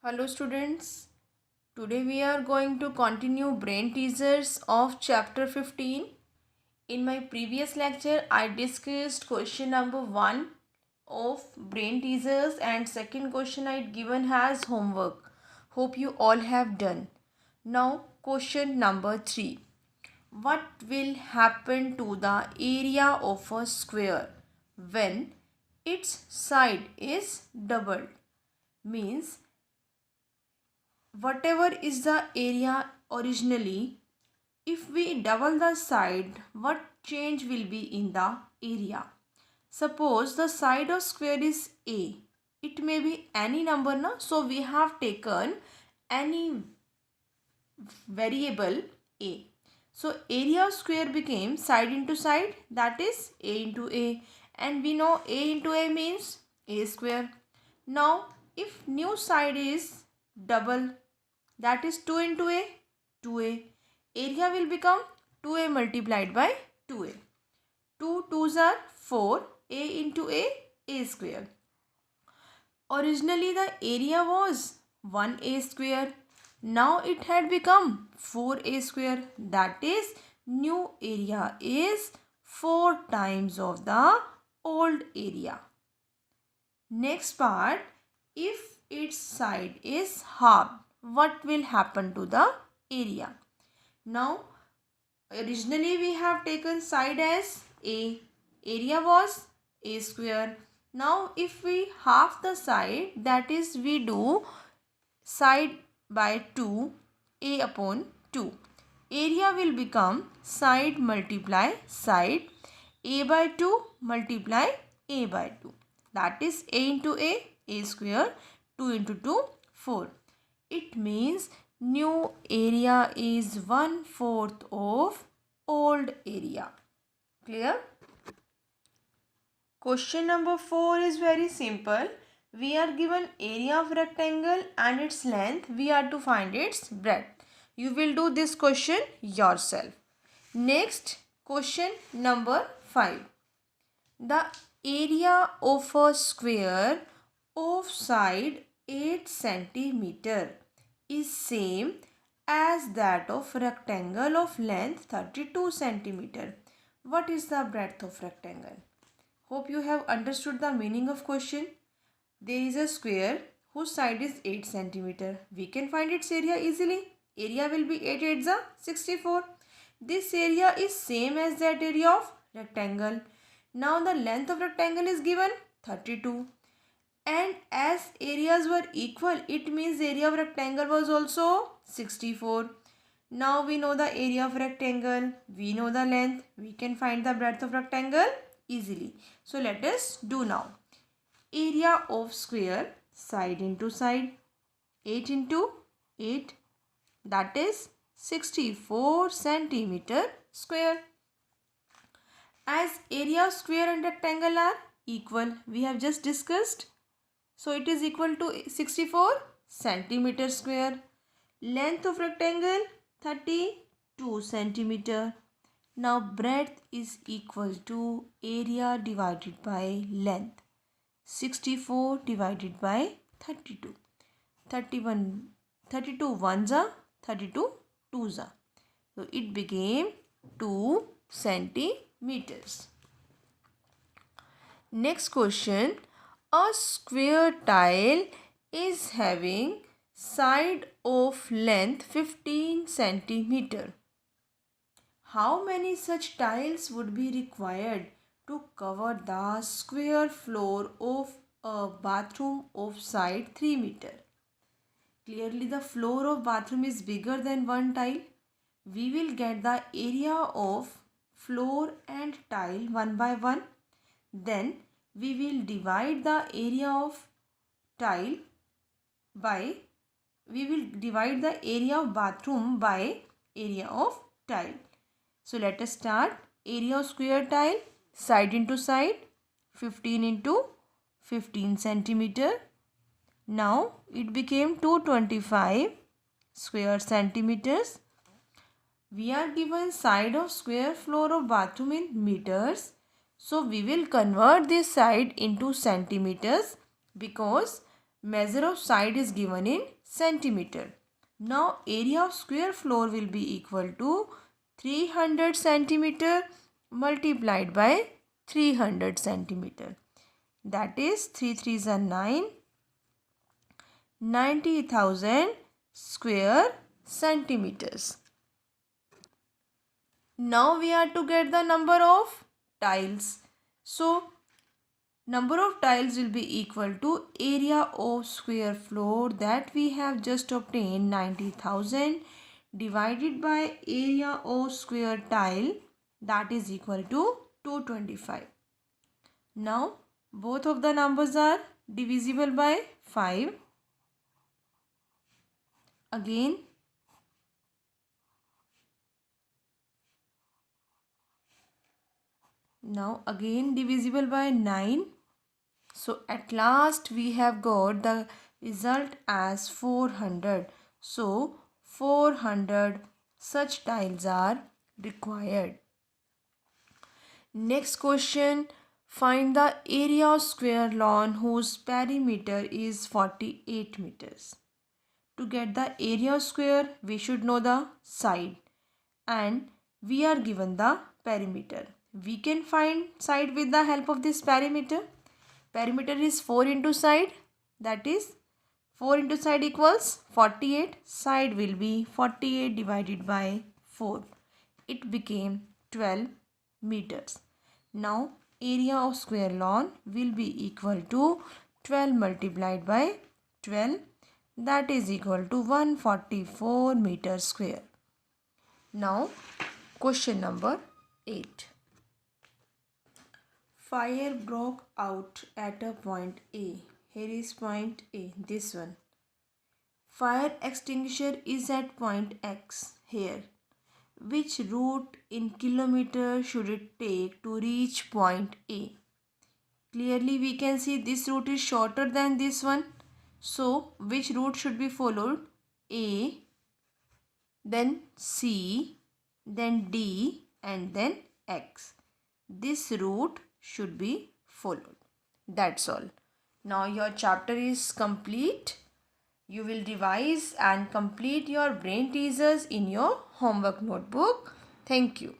Hello students, today we are going to continue brain teasers of chapter 15. In my previous lecture, I discussed question number 1 of brain teasers and second question I had given as homework. Hope you all have done. Now question number 3. What will happen to the area of a square when its side is doubled? Means whatever is the area originally, if we double the side, what change will be in the area? Suppose the side of square is a, it may be any number na, so we have taken any variable a. So area of square became side into side, that is a into a, and we know a into a means a square. Now if new side is double, that is 2 into a, 2a. Area will become 2a multiplied by 2a. 2 2s are 4, a into a square. Originally the area was 1a square. Now it had become 4a square. That is, new area is 4 times of the old area. Next part, if its side is halved, what will happen to the area? Now, originally we have taken side as a, area was a square. Now if we half the side, that is we do side by 2, a upon 2. Area will become side multiply side, a by 2 multiply a by 2. That is a into a square, 2 into 2, 4. It means new area is 1/4 of old area. Clear? Question number 4 is very simple. We are given area of rectangle and its length. We are to find its breadth. You will do this question yourself. Next, question number 5. The area of a square of side 8 cm is same as that of rectangle of length 32 cm. What is the breadth of rectangle? Hope you have understood the meaning of question. There is a square whose side is 8 cm. We can find its area easily. Area will be 8 8s are 64. This area is same as that area of rectangle. Now the length of rectangle is given 32. And as areas were equal, it means area of rectangle was also 64. Now we know the area of rectangle, we know the length, we can find the breadth of rectangle easily. So let us do now. Area of square, side into side, 8 into 8, that is 64 centimeter square. As area of square and rectangle are equal, we have just discussed. So it is equal to 64 centimeter square. Length of rectangle 32 centimeter. Now breadth is equal to area divided by length. 64 divided by 32. 32 ones are 32 twos are. So it became 2 centimeters. Next question. A square tile is having side of length 15 centimeter. How many such tiles would be required to cover the square floor of a bathroom of side 3 meter? Clearly the floor of bathroom is bigger than one tile. We will get the area of floor and tile one by one. Then we will divide the area of tile by, we will divide the area of bathroom by area of tile. So let us start. Area of square tile, side into side, 15 into 15 centimeter. Now it became 225 square centimeters. We are given side of square floor of bathroom in meters. So we will convert this side into centimeters because Measure of side is given in centimeter. Now area of square floor will be equal to 300 centimeter multiplied by 300 centimeter. That is 3 3s are 9. 90,000 square centimeters. Now we are to get the number of tiles. So number of tiles will be equal to area of square floor that we have just obtained 90,000 divided by area of square tile that is equal to 225. Now both of the numbers are divisible by 5. Again divisible by 9. So at last we have got the result as 400. So 400 such tiles are required. Next question, find the area of square lawn whose perimeter is 48 meters. To get the area of square, we should know the side and we are given the perimeter. We can find side with the help of this perimeter. Perimeter is 4 into side, that is 4 into side equals 48. Side will be 48 divided by 4. It became 12 meters. Now area of square lawn will be equal to 12 multiplied by 12, that is equal to 144 meters square. Now question number 8. Fire broke out at a point A. Here is point A, this one. Fire extinguisher is at point X here. Which route in kilometer should it take to reach point A? Clearly we can see this route is shorter than this one. So which route should be followed? A, then C, then D and then X. This route should be followed. That's all. Now your chapter is complete. You will revise and complete your brain teasers in your homework notebook. Thank you.